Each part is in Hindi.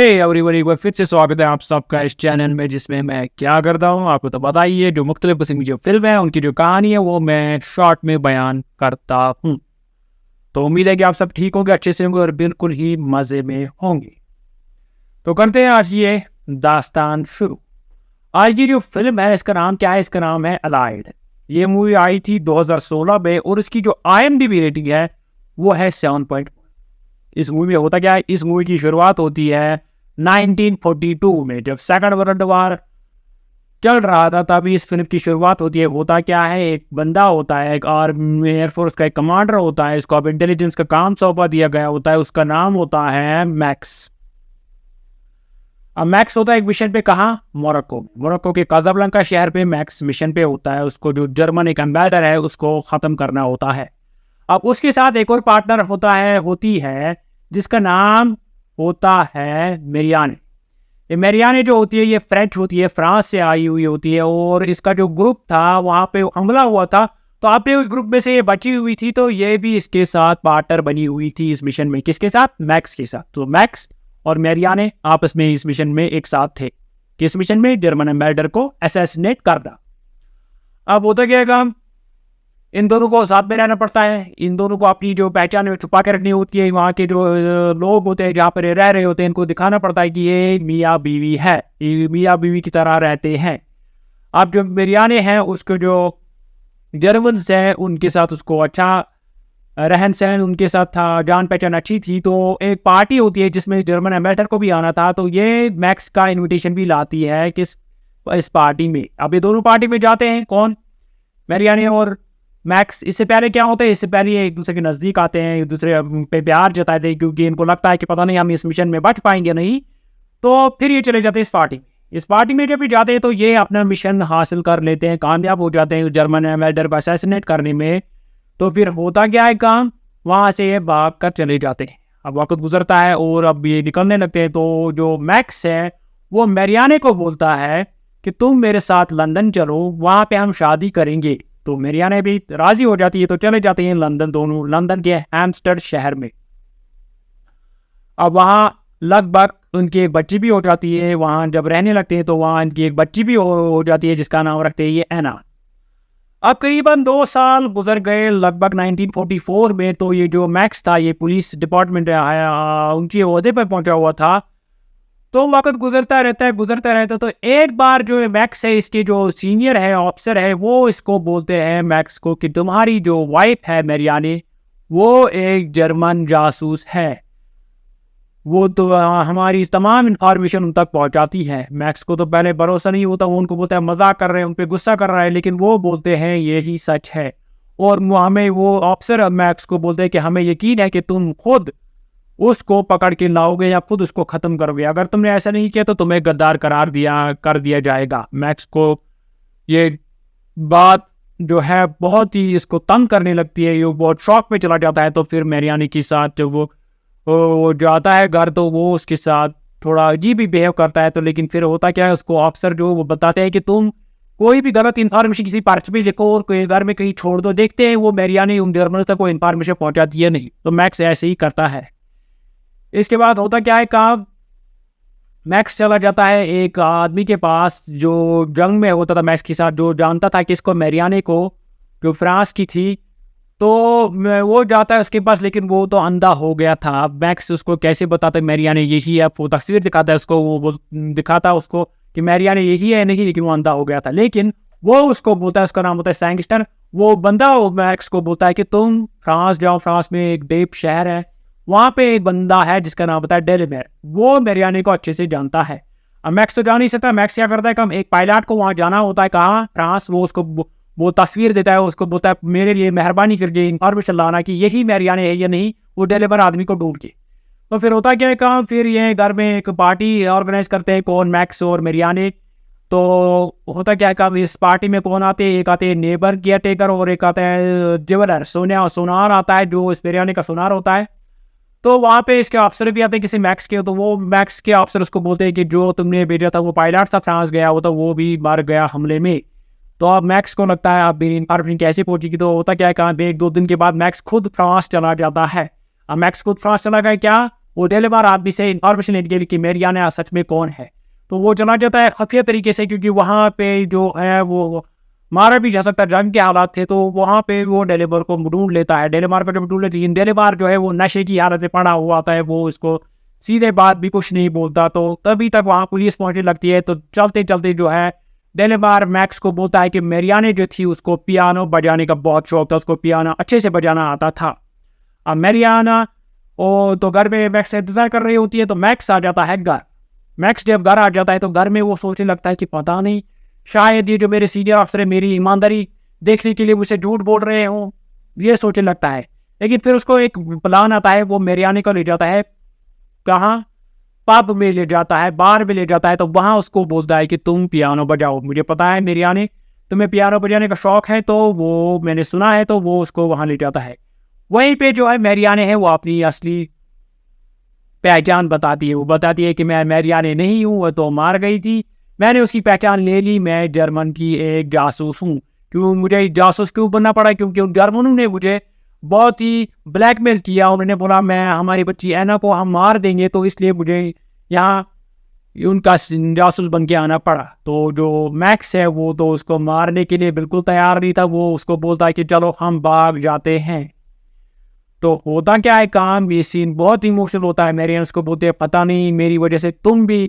हे एवरीबॉडी, एक बार फिर से स्वागत है आप सबका इस चैनल में, जिसमें मैं क्या करता हूँ आपको तो पता ही है। जो मुख्तलिफ किस्म की जो फिल्म है उनकी जो कहानी है वो मैं शॉर्ट में बयान करता हूँ। तो उम्मीद है कि आप सब ठीक होंगे, अच्छे से होंगे और बिल्कुल ही मज़े में होंगे। तो करते हैं आज ये दास्तान शुरू। आज की जो फिल्म है इसका नाम क्या है? इसका नाम है अलाइड। ये मूवी आई थी 2016 में और इसकी जो IMDb रेटिंग है वो है 7. इस मूवी में होता क्या है? इस मूवी की शुरुआत होती है 1942 में, जब सेकंड वर्ल्ड वार चल रहा था तभी इस फिल्म की शुरुआत होती है। होता क्या है, एक बंदा होता है, एक आर्मी एयरफोर्स का एक कमांडर होता है, इसको अब इंटेलिजेंस का काम सौंपा दिया गया होता है। उसका नाम होता है मैक्स। अब मैक्स होता है एक मिशन पे, कहाँ? मोरक्को के काज़ाब्लांका शहर पे मैक्स मिशन पे होता है। उसको जो जर्मन एक एम्बेसडर है उसको ख़त्म करना होता है। अब उसके साथ एक और पार्टनर होती है जिसका नाम होता है मेरियाने। ये मेरियाने जो होती है ये फ्रेंच होती है, फ्रांस से आई हुई होती है। और इसका जो ग्रुप था वहाँ पे हमला हुआ था, तो आपने उस ग्रुप में से ये बची हुई थी, तो ये भी इसके साथ पार्टनर बनी हुई थी इस मिशन में। किसके साथ? मैक्स के साथ। तो मैक्स और मेरियाने आपस में इस मिशन में एक साथ थे। किस मिशन में? जर्मन एम्बेसडर को असैसिनेट करना। अब होता क्या काम, इन दोनों को साथ में रहना पड़ता है। इन दोनों को अपनी जो पहचान है छुपा के रखनी होती है। वहाँ के जो लोग होते हैं जहाँ पर ये रह रहे होते हैं, इनको दिखाना पड़ता है कि ये मियाँ बीवी है, ये मियाँ बीवी की तरह रहते हैं। अब जो मेरियाने हैं उसको जो जर्मन्स हैं उनके साथ उसको अच्छा रहन सहन उनके साथ था, जान पहचान अच्छी थी। तो एक पार्टी होती है जिसमें जर्मन एम्बेसडर को भी आना था, तो ये मैक्स का इन्विटेशन भी लाती है किस इस पार्टी में। अब ये दोनों पार्टी में जाते हैं, कौन? मेरियाने और मैक्स। इससे पहले क्या होता है, इससे पहले ये एक दूसरे के नज़दीक आते हैं, एक दूसरे पे प्यार जताते हैं, क्योंकि इनको लगता है कि पता नहीं हम इस मिशन में बच पाएंगे नहीं। तो फिर ये चले जाते हैं इस पार्टी में। इस पार्टी में जब भी जाते हैं तो ये अपना मिशन हासिल कर लेते हैं, कामयाब हो जाते हैं जर्मन एम्बेसडर को असैसिनेट करने में। तो फिर होता क्या है काम, वहाँ से ये भाग कर चले जाते हैं। अब वक्त गुजरता है और अब ये निकलने लगते हैं। तो जो मैक्स है वो मेरियाने को बोलता है कि तुम मेरे साथ लंदन चलो, वहाँ पे हम शादी करेंगे। तो मेरियाने भी राजी हो जाती है, तो चले जाते हैं लंदन, दोनों लंदन के हैम्स्टर शहर में। अब वहाँ लगभग उनकी एक बच्ची भी हो जाती है। वहाँ जब रहने लगते हैं तो वहाँ उनकी एक बच्ची भी हो जाती है जिसका नाम रखते हैं ये एना। अब करीबन 2 साल गुजर गए, लगभग 1944 में। तो ये जो मैक्स था ये पुलिस डिपार्टमेंट ऊंचे ओहदे पर पहुंचा हुआ था। तो वक्त गुजरता रहता। तो एक बार जो मैक्स है, इसके जो सीनियर है ऑफिसर है, वो इसको बोलते हैं मैक्स को कि तुम्हारी जो वाइफ है मेरियाने, वो एक जर्मन जासूस है। वो तो हमारी तमाम इंफॉर्मेशन उन तक पहुंचाती है। मैक्स को तो पहले भरोसा नहीं होता, वो उनको बोलता है मजाक कर रहे हैं, उन पर गुस्सा कर रहा है, लेकिन वो बोलते हैं यही सच है। और हमें वो ऑफिसर मैक्स को बोलते हैं कि हमें यकीन है कि तुम खुद उसको पकड़ के लाओगे या खुद उसको ख़त्म करोगे। अगर तुमने ऐसा नहीं किया तो तुम्हें गद्दार कर दिया जाएगा। मैक्स को ये बात जो है बहुत ही इसको तंग करने लगती है, ये बहुत शौक में चला जाता है। तो फिर मेरियाने के साथ जब वो जाता है घर, तो वो उसके साथ थोड़ा अजीब ही बिहेव करता है। तो लेकिन फिर होता क्या है, उसको ऑफिसर जो वो बताते हैं कि तुम कोई भी गलत इन्फॉर्मेशन किसी पर्चे पे लिखो और कोई घर में कहीं छोड़ दो, देखते हैं वो मेरियाने उन जर्मन तक कोई इन्फॉर्मेशन पहुँचाती है नहीं। तो मैक्स ऐसे ही करता है। इसके बाद होता क्या है काम, मैक्स चला जाता है एक आदमी के पास जो जंग में होता था मैक्स के साथ, जो जानता था कि इसको मेरियाने को, जो फ्रांस की थी। तो वो जाता है उसके पास, लेकिन वो तो अंधा हो गया था। अब मैक्स उसको कैसे बताता है मेरियाने यही है, वो तस्वीर दिखाता है उसको, वो दिखाता उसको कि मेरियाने यही है नहीं, लेकिन वो अंधा हो गया था। लेकिन वो उसको बोलता है, उसका नाम होता है सैंगस्टर। वो बंदा मैक्स को बोलता है कि तुम फ्रांस जाओ, फ्रांस में एक डेप शहर है, वहाँ पे एक बंदा है जिसका नाम होता है डेलमेर। वो मेरियाने को अच्छे से जानता है। अब मैक्स तो जा नहीं सकता। मैक्स क्या करता है, कम एक पायलट को वहाँ जाना होता है, कहाँ? फ्रांस। वो उसको वो तस्वीर देता है, उसको बोलता है मेरे लिए मेहरबानी करके इन्फॉर्मेशन लाना कि यही मेरियाने है या नहीं, वो डेलमेर आदमी को ढूंढ के। तो फिर होता क्या है काम, फिर ये घर में एक पार्टी ऑर्गेनाइज करते हैं, कौन? मैक्स और मेरियाने। तो होता क्या है काम, इस पार्टी में कौन आते हैं, एक आते हैं नेबर केयर टेकर और एक आता है ज्वेलर, सोनार आता है, जो इस मेरियाने का सोनार होता है। तो वहाँ पे इसके अफसर भी आते हैं किसी मैक्स के। तो वो मैक्स के अफसर उसको बोलते हैं कि जो तुमने भेजा था वो पायलट था, फ्रांस गया वो, तो वो भी मर गया हमले में। तो अब मैक्स को लगता है अब मेरी इन्फॉर्मेशन कैसे पहुंचेगी। तो होता क्या है, कहाँ 1-2 दिन के बाद मैक्स खुद फ्रांस चला जाता है। अब मैक्स खुद फ्रांस चला गया क्या, वो डेलेमार आदमी से इन्फॉर्मेशन लेने के लिए कि मैरियाना सच में कौन है। तो वो चला जाता है खुफिया तरीके से, क्योंकि वहाँ पे जो है वो मारा भी जा सकता, जंग के हालात थे, तो वहाँ पे वो डेलेमार को ढूंढ लेता है। डेलेमार को जब ढूंढ लेती है, डेलेमार जो है वो नशे की हालत में पड़ा हुआ आता है, वो इसको सीधे बात भी कुछ नहीं बोलता। तो तभी तक वहाँ पुलिस पहुँचने लगती है। तो चलते चलते जो है डेलेमार मैक्स को बोलता है कि मैरियाने जो थी उसको पियानो बजाने का बहुत शौक था, उसको पियानो अच्छे से बजाना आता था। अब मैरियाना ओ तो घर में मैक्स इंतजार कर रही होती है। तो मैक्स आ जाता है घर। मैक्स जब घर आ जाता है तो घर में वो सोचने लगता है कि पता नहीं, शायद ये जो मेरे सीनियर अफसर है मेरी ईमानदारी देखने के लिए मुझसे झूठ बोल रहे हों, ये सोचने लगता है। लेकिन फिर उसको एक प्लान आता है, वो मैरियाने को ले जाता है कहाँ, पब में ले जाता है, बार में ले जाता है। तो वहाँ उसको बोलता है कि तुम पियानो बजाओ, मुझे पता है मैरियाने तुम्हें पियानो बजाने का शौक है, तो वो मैंने सुना है। तो वो उसको वहाँ ले जाता है। वहीं पे जो है मैरियाने है वो अपनी असली पहचान बताती है। वो बताती है कि मैं मैरियाने नहीं हूँ, वो तो मार गई थी, मैंने उसकी पहचान ले ली, मैं जर्मन की एक जासूस हूँ। क्यों मुझे जासूस क्यों बनना पड़ा? क्योंकि उन जर्मनों ने मुझे बहुत ही ब्लैकमेल किया। उन्होंने बोला मैं हमारी बच्ची ऐना को हम मार देंगे, तो इसलिए मुझे यहाँ उनका जासूस बन के आना पड़ा। तो जो मैक्स है वो तो उसको मारने के लिए बिल्कुल तैयार नहीं था। वो उसको बोलता है कि चलो हम भाग जाते हैं। तो होता क्या है काम, ये सीन बहुत इमोशनल होता है। मैरियन उसको बोलते हैं पता नहीं मेरी वजह से तुम भी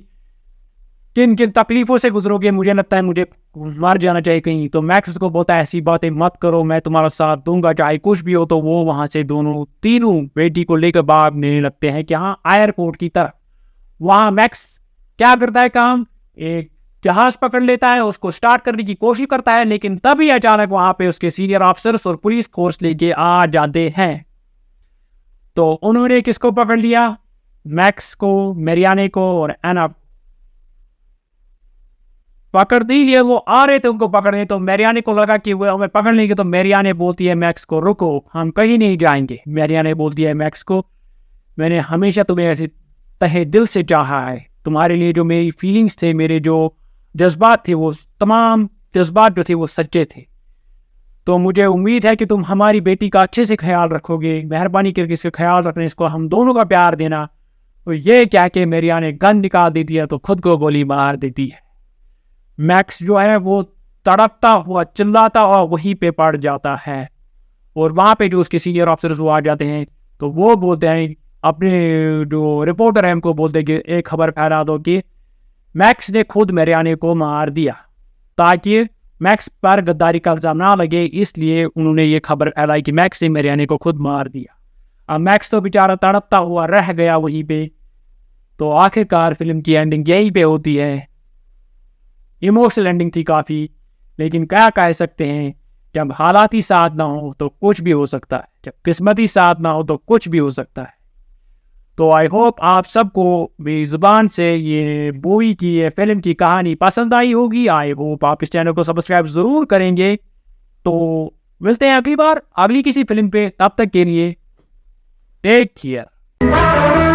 किन किन तकलीफों से गुजरोगे, मुझे लगता है मुझे मर जाना चाहिए कहीं। तो मैक्स उसको बोलता है ऐसी बातें मत करो, मैं तुम्हारा साथ दूंगा चाहे कुछ भी हो। तो वो वहां से दोनों तीनों बेटी को लेकर भागने लगते हैं कि हाँ एयरपोर्ट की तरफ। वहां मैक्स क्या करता है काम, एक जहाज पकड़ लेता है, उसको स्टार्ट करने की कोशिश करता है, लेकिन तभी अचानक वहां पे उसके सीनियर ऑफिसर्स और पुलिस फोर्स लेके आ जाते हैं। तो उन्होंने किसको पकड़ लिया, मैक्स को, मैरियाने को और एना पकड़ दी है। वो आ रहे थे उनको पकड़ने। तो मैरियाने को लगा कि वो हमें पकड़ लेंगे। तो मैरियाने बोलती है मैक्स को रुको, हम कहीं नहीं जाएंगे। मैरियाने बोलती है मैक्स को मैंने हमेशा तुम्हें ऐसे तहे दिल से चाहा है, तुम्हारे लिए जो मेरी फीलिंग्स थे, मेरे जो जज्बात थे, वो तमाम जज्बात जो थे वो सच्चे थे। तो मुझे उम्मीद है कि तुम हमारी बेटी का अच्छे से ख्याल रखोगे, मेहरबानी करके इसका ख्याल रखना, इसको हम दोनों का प्यार देना। तो ये क्या कि मैरियाने गन निकाल देती है तो खुद को गोली मार देती है। मैक्स जो है वो तड़पता हुआ चिल्लाता हुआ वहीं पे पड़ जाता है। और वहाँ पे जो उसके सीनियर ऑफिसर्स वो आ जाते हैं। तो वो बोलते हैं अपने जो रिपोर्टर है उनको बोलते हैं कि एक खबर फैला दो कि मैक्स ने खुद मैरियाने को मार दिया, ताकि मैक्स पर गद्दारी का इल्जाम ना लगे। इसलिए उन्होंने ये खबर फैलाई कि मैक्स ने मैरियाने को खुद मार दिया। अब मैक्स तो बेचारा तड़पता हुआ रह गया वहीं पे। तो आखिरकार फिल्म की एंडिंग यहीं पे होती है। इमोशनल एंडिंग थी काफ़ी, लेकिन क्या कह सकते हैं, जब हालात ही साथ ना हो तो कुछ भी हो सकता है, जब किस्मत ही साथ ना हो तो कुछ भी हो सकता है। तो आई होप आप सबको मेरी ज़ुबान से ये मूवी की, ये फिल्म की कहानी पसंद आई होगी। आई होप आप इस चैनल को सब्सक्राइब ज़रूर करेंगे। तो मिलते हैं अगली बार अगली किसी फिल्म पे, तब तक के लिए टेक केयर।